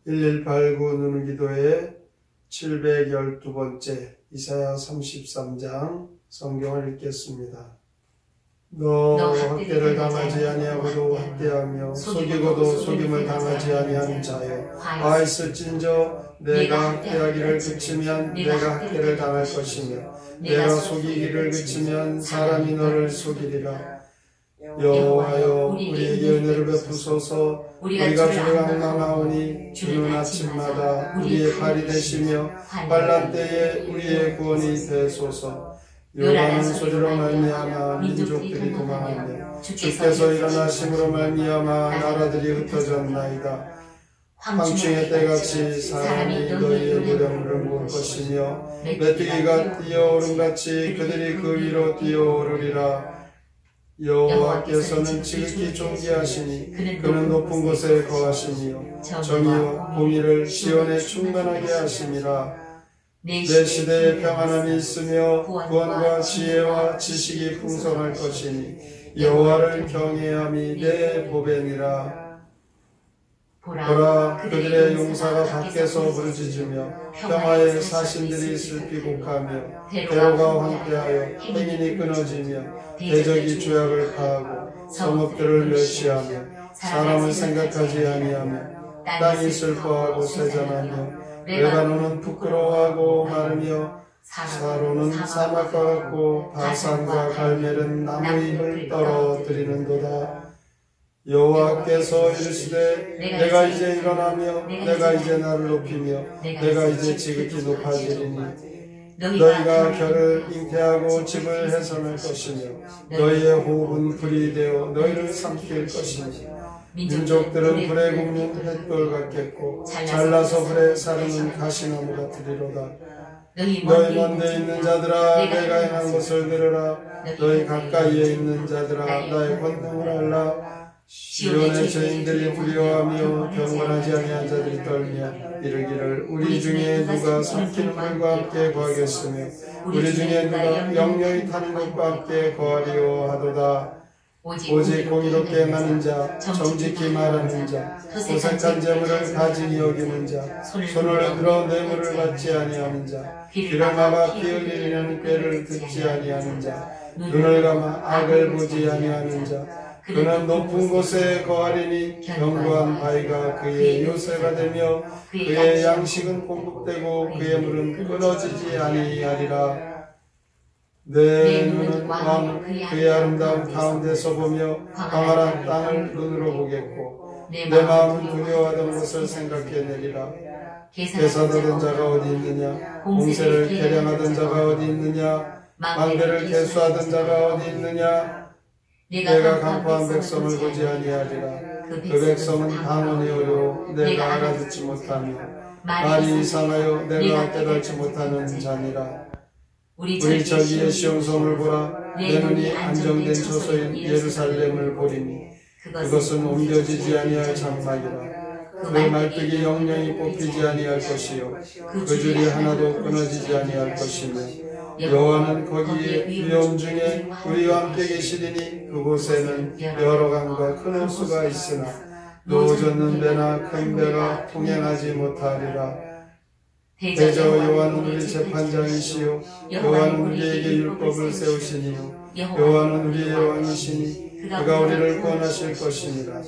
1189 누누기도의 712번째 이사야 33장 성경을 읽겠습니다. 너 학대를 당하지 아니하고도 학대하며 속이고도 속임을 당하지 아니하는 자여, 아있을진저 내가 학대하기를 그치면 내가 학대를 당할 것이며 내가 속이기를 그치면 사람이 너를 속이리라. 여호와여, 우리에게 은혜를 베푸소서. 우리가 주를 앙망하오니 주는 아침마다 우리의 팔이 되시며 환난 때에 우리의 구원이 되소서. 요란한 소리로 말미암아 민족들이 도망하며 주께서 일어나심으로 말미암아 나라들이 흩어졌나이다. 황충의 때같이 사람이 너희의 무덤을 모을 것이며 메뚜기가 뛰어오름같이 그들이 그 위로 뛰어오르리라. 여호와께서는 지극히 존귀하시니 그는 높은 곳에 거하시며 정의와 공의를 시온에 충만하게 하심이라. 내 시대에 평안함이 있으며 구원과 지혜와 지식이 풍성할 것이니 여호와를 경외함이 내 보배니라. 보라, 그들의 용사가 밖에서 부르짖으며 평화의 사신들이 슬피곡하며 대로가 황폐하여 행인이 끊어지며 대적이 죄악을 파하고 성읍들을 멸시하며 사람을 생각하지 아니하며 땅이 슬퍼하고 쇠잔하며 레바논은 부끄러워하고 마르며 사로는 사막과 같고 바산과 갈멜은 나무잎을 떨어뜨리는도다. 여호와께서 이르시되 내가 이제 일어나며 내가 이제 나를 높이며 내가 이제 지극히 높아지리니 너희가 결을 잉태하고 집을 해산할 것이며 너희의 호흡은 불이 되어 너희를 삼킬 것이니 민족들은 불에 굽는 횃돌 같겠고 잘라서 불에 사르는 가시나무 같으리로다. 너희 먼데 있는 자들아, 내가 행한 것을 들으라. 너희 가까이에 있는 자들아, 나의 권능을 알라. 시온의 죄인들이 두려워하며 경건하지 아니한 자들이 떨며 이르기를 우리 중에 누가 삼키는 물과 함께 거하겠으며 우리 중에 누가 영영이 타는 것과 함께 거하리오 하도다. 오직 공의롭게 행하는 자, 정직히 말하는 자, 도색한 재물을 가증히 여기는 자, 손을 들어 뇌물을 받지 아니하는 자, 귀를 막아 피 흘리려는 꾀를 듣지 아니하는 자, 눈을 감아 악을 보지 아니하는 자, 그는 높은 곳에 거하리니 견고한 바위가 그의 요새가 되며 그의 양식은 공급되고 그의 물은 끊어지지 아니하리라. 내 눈은 왕을 그의 아름다운 가운데서 보며 광활한 땅을 눈으로 보겠고 내 마음은 두려워하던 것을 생각해내리라. 계산하던 자가 어디 있느냐? 공세를 계량하던 자가 어디 있느냐? 망대를 계수하던 자가 어디 있느냐? 내가 강포한 백성을 보지 아니하리라. 그 백성은 방언이오요 내가 알아듣지 못하며 말이 이상하여 내가 깨닫지 못하는 자니라. 우리 저기의 시온성을 보라. 내 눈이 안정된 처소인 예루살렘을 보리니 그것은 옮겨지지 아니할 장막이라. 그 말뚝이 영영이 뽑히지 아니할 것이요 그 줄이 하나도 끊어지지 아니할 것이며 여호와는 거기에 위험 중에 우리와 함께 계시리니 그곳에는 여러 강과 큰 호수가 있으나 노젓는 배나 큰 배가 통행하지 못하리라. 대저 여호와는 우리 재판장이시요 여호와는 우리에게 율법을 세우시니요 여호와는 우리의 왕이시니 그가 우리를 구원하실 것이니라.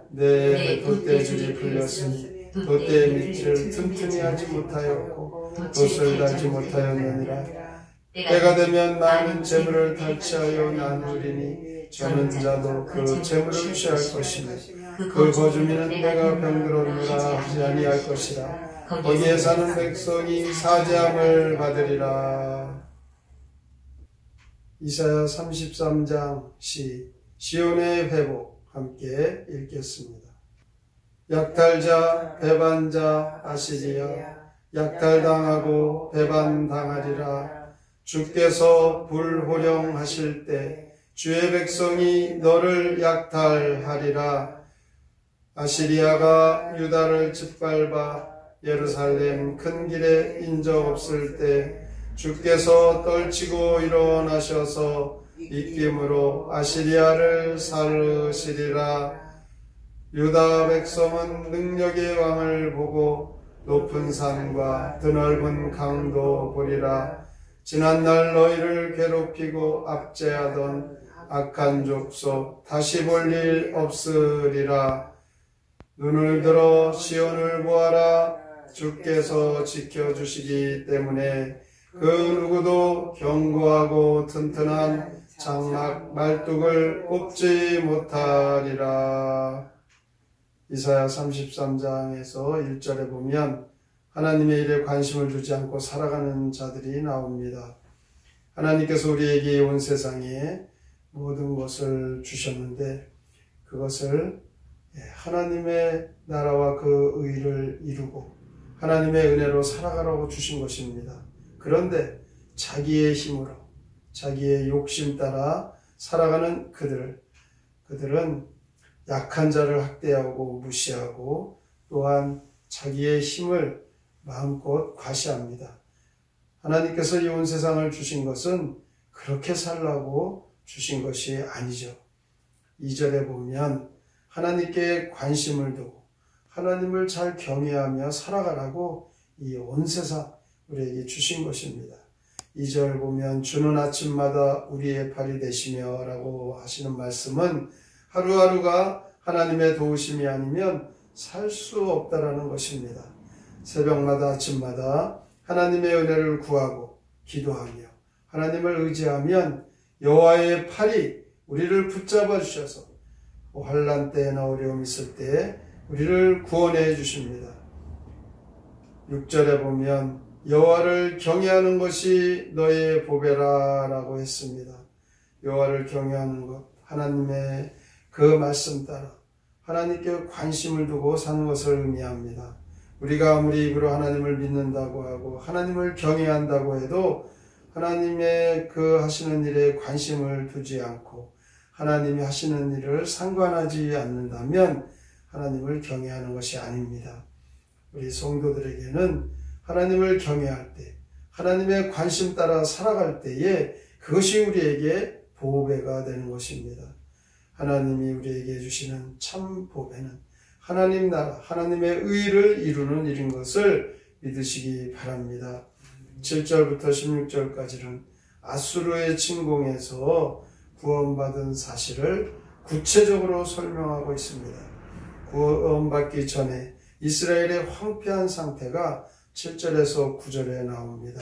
내 돛대줄이 풀렸으니 돛대의 밑을 튼튼히 하지 못하였고 돛을 달지 못하였느니라. 때가 되면 많은 재물을 탈취하여 나누리니 저는 자도 그 재물을 취할 것이며 그 거주민은 내가 병들었노라 하지 아니할 것이라. 거기에 사는 백성이 사죄함을 받으리라. 이사야 33장 시온의 회복 함께 읽겠습니다. 약탈자 배반자 아시리야 약탈당하고 배반당하리라. 주께서 불호령하실 때 주의 백성이 너를 약탈하리라. 아시리아가 유다를 짓밟아 예루살렘 큰 길에 인적 없을 때 주께서 떨치고 일어나셔서 입김으로 아시리아를 사르시리라. 유다 백성은 능력의 왕을 보고 높은 산과 드넓은 강도 보리라. 지난날 너희를 괴롭히고 압제하던 악한 족속 다시 볼 일 없으리라. 눈을 들어 시온을 보아라. 주께서 지켜주시기 때문에 그 누구도 견고하고 튼튼한 장막 말뚝을 뽑지 못하리라. 이사야 33장에서 1절에 보면 하나님의 일에 관심을 두지 않고 살아가는 자들이 나옵니다. 하나님께서 우리에게 온 세상에 모든 것을 주셨는데 그것을 하나님의 나라와 그 의를 이루고 하나님의 은혜로 살아가라고 주신 것입니다. 그런데 자기의 힘으로 자기의 욕심 따라 살아가는 그들은 약한 자를 학대하고 무시하고 또한 자기의 힘을 마음껏 과시합니다. 하나님께서 이 온 세상을 주신 것은 그렇게 살라고 주신 것이 아니죠. 2절에 보면 하나님께 관심을 두고 하나님을 잘 경외하며 살아가라고 이 온 세상 우리에게 주신 것입니다. 2절 보면 주는 아침마다 우리의 팔이 되시며 라고 하시는 말씀은 하루하루가 하나님의 도우심이 아니면 살 수 없다라는 것입니다. 새벽마다 아침마다 하나님의 은혜를 구하고 기도하며 하나님을 의지하면 여호와의 팔이 우리를 붙잡아 주셔서 환난 때나 어려움 있을 때 우리를 구원해 주십니다. 6절에 보면 여호와를 경외하는 것이 너의 보배라 라고 했습니다. 여호와를 경외하는 것, 하나님의 그 말씀 따라 하나님께 관심을 두고 사는 것을 의미합니다. 우리가 아무리 입으로 하나님을 믿는다고 하고 하나님을 경외한다고 해도 하나님의 그 하시는 일에 관심을 두지 않고 하나님이 하시는 일을 상관하지 않는다면 하나님을 경외하는 것이 아닙니다. 우리 성도들에게는 하나님을 경외할 때 하나님의 관심 따라 살아갈 때에 그것이 우리에게 보배가 되는 것입니다. 하나님이 우리에게 주시는 참 보배는 하나님 나라, 하나님의 의를 이루는 일인 것을 믿으시기 바랍니다. 7절부터 16절까지는 아수르의 침공에서 구원받은 사실을 구체적으로 설명하고 있습니다. 구원받기 전에 이스라엘의 황폐한 상태가 7절에서 9절에 나옵니다.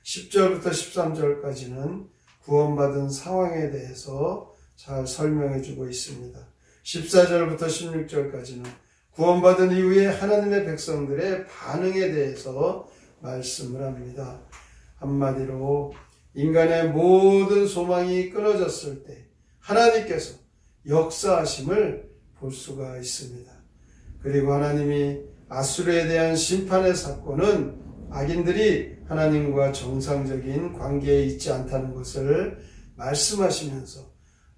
10절부터 13절까지는 구원받은 상황에 대해서 잘 설명해 주고 있습니다. 14절부터 16절까지는 구원받은 이후에 하나님의 백성들의 반응에 대해서 말씀을 합니다. 한마디로 인간의 모든 소망이 끊어졌을 때 하나님께서 역사하심을 볼 수가 있습니다. 그리고 하나님이 아수르에 대한 심판의 사건은 악인들이 하나님과 정상적인 관계에 있지 않다는 것을 말씀하시면서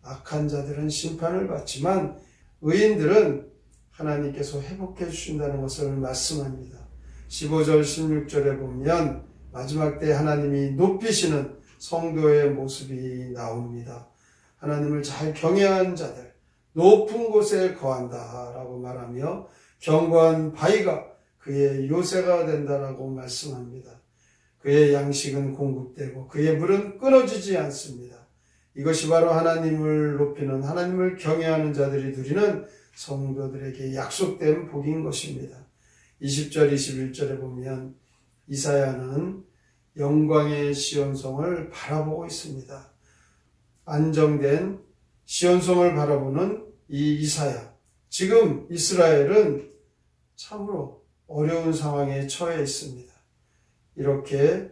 악한 자들은 심판을 받지만 의인들은 하나님께서 회복해 주신다는 것을 말씀합니다. 15절 16절에 보면 마지막 때 하나님이 높이시는 성도의 모습이 나옵니다. 하나님을 잘 경외한 자들 높은 곳에 거한다 라고 말하며 견고한 바위가 그의 요새가 된다라고 말씀합니다. 그의 양식은 공급되고 그의 물은 끊어지지 않습니다. 이것이 바로 하나님을 높이는 하나님을 경외하는 자들이 누리는 성도들에게 약속된 복인 것입니다. 20절 21절에 보면 이사야는 영광의 시온성을 바라보고 있습니다. 안정된 시온성을 바라보는 이 이사야, 지금 이스라엘은 참으로 어려운 상황에 처해 있습니다. 이렇게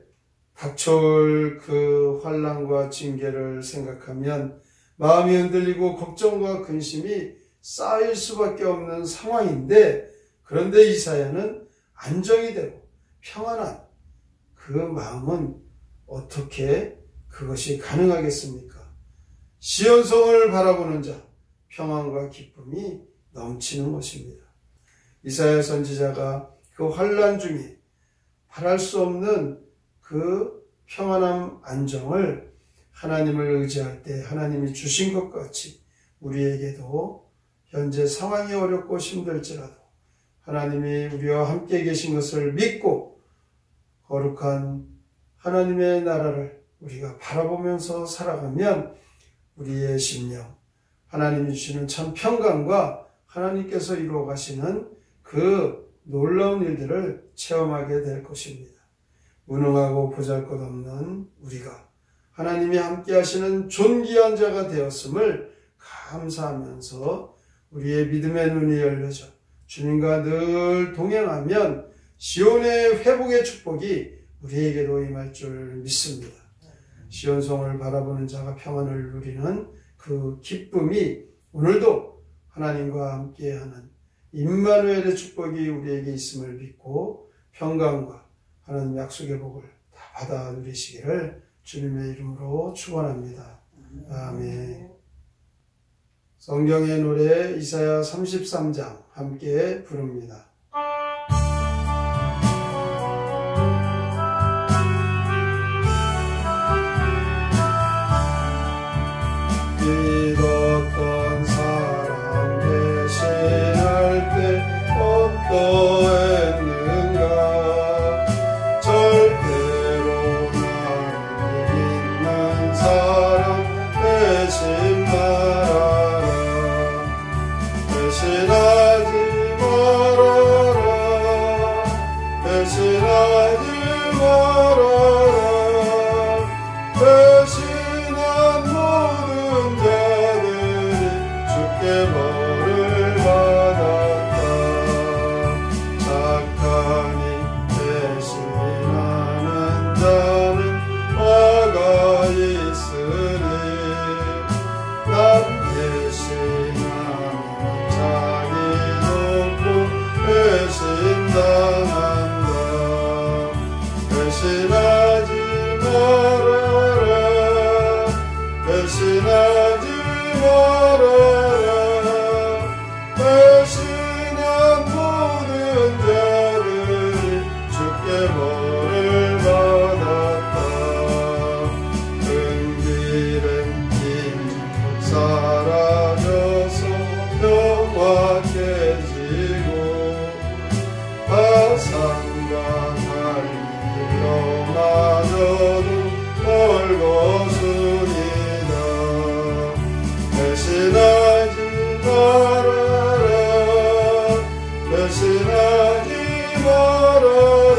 닥쳐올 그 환난과 징계를 생각하면 마음이 흔들리고 걱정과 근심이 쌓일 수밖에 없는 상황인데, 그런데 이사야는 안정이 되고 평안한 그 마음은 어떻게 그것이 가능하겠습니까? 시온성을 바라보는 자, 평안과 기쁨이 넘치는 것입니다. 이사야 선지자가 그 환난 중에 바랄 수 없는 그 평안함 안정을 하나님을 의지할 때 하나님이 주신 것 같이 우리에게도 현재 상황이 어렵고 힘들지라도 하나님이 우리와 함께 계신 것을 믿고 거룩한 하나님의 나라를 우리가 바라보면서 살아가면 우리의 심령, 하나님이 주시는 참 평강과 하나님께서 이루어 가시는 그 놀라운 일들을 체험하게 될 것입니다. 무능하고 보잘것없는 우리가 하나님이 함께 하시는 존귀한 자가 되었음을 감사하면서 우리의 믿음의 눈이 열려져 주님과 늘 동행하면 시온의 회복의 축복이 우리에게도 임할 줄 믿습니다. 시온성을 바라보는 자가 평안을 누리는 그 기쁨이 오늘도 하나님과 함께하는 임마누엘의 축복이 우리에게 있음을 믿고 평강과 하나님 약속의 복을 다 받아 누리시기를 주님의 이름으로 축원합니다. 아멘. 성경의 노래 이사야 33장 함께 부릅니다. 믿었던 사람 배신할 때 어떠했는가. 절대로 나를 믿는 사람 배신 말아라. 배신하지 말아라. 배신하지 말아라. 배신한 모든 자들이 주께 벌을 받았다. 착하니 배신하는 자는 화가 있으니 난 배신하는 자기 높고 배신당한다. 배신하지 말아라. 배신하지 말아라. 배신한 모든 자들이 주께 벌을 받았다. 큰 길은 인적 사라져서 평화해지고 바산과 갈릴리로마저도 멀거순이다. 배신하지 말아라. 배신하지 말아라.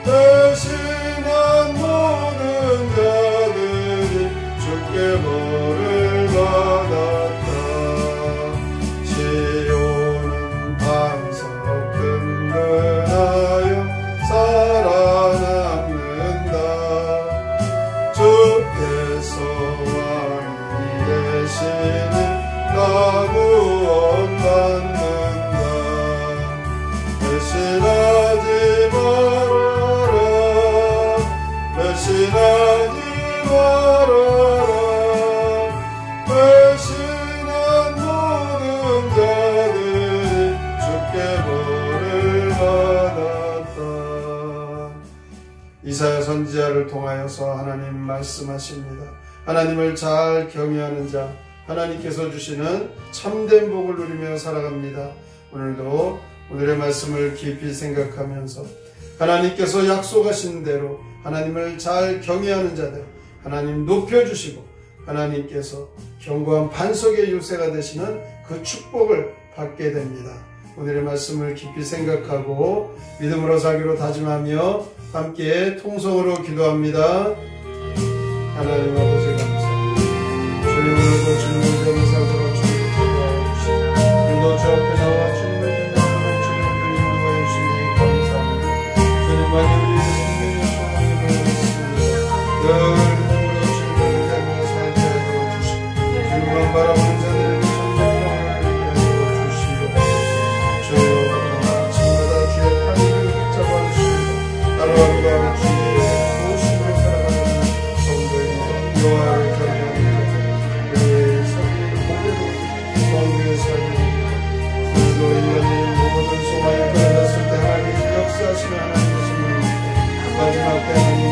배신한 모든 자들이 주께 벌을 받았다. 시온은 반석 든든하여 살아남는다. 주께서 왕이 되시니 나 구원받는다. 배신하지 말아라. 배신하지 말아라. 배신한 모든 자들이 주께 벌을 받았다. 이사야 선지자를 통하여서 하나님 말씀하십니다. 하나님을 잘 경외하는 자, 하나님께서 주시는 참된 복을 누리며 살아갑니다. 오늘도 오늘의 말씀을 깊이 생각하면서 하나님께서 약속하신 대로 하나님을 잘 경외하는 자들 하나님 높여주시고 하나님께서 견고한 반석의 요새가 되시는 그 축복을 받게 됩니다. 오늘의 말씀을 깊이 생각하고 믿음으로 살기로 다짐하며 함께 통성으로 기도합니다. 하나님 아버지 감사합니다. 주님 오늘도 주님을 되는 삶으로 주님을 도와주시고 오늘도 주 앞에 나와 주님을 인도하여 주시니 감사합니다. 주님만이 우리의 생명의 소망이 되어있습니다. 늘 믿음으로 주님을 닮아 살게 하여 주시고 주님만 바라보는 자들에게 참된 평안을 누리게 하여 주시오. 주여 아침마다 주의 팔을 붙잡아 주시고 하루하루가 주의 도우심으로 살아가는 성도의 여호와를 경외하는 그의 삶이 모두 성도의 삶이 오늘도 인간의 모든 소망이 끊어졌을 때 하나님이 역사하시는 하나님의 신을 마지막 때 하나님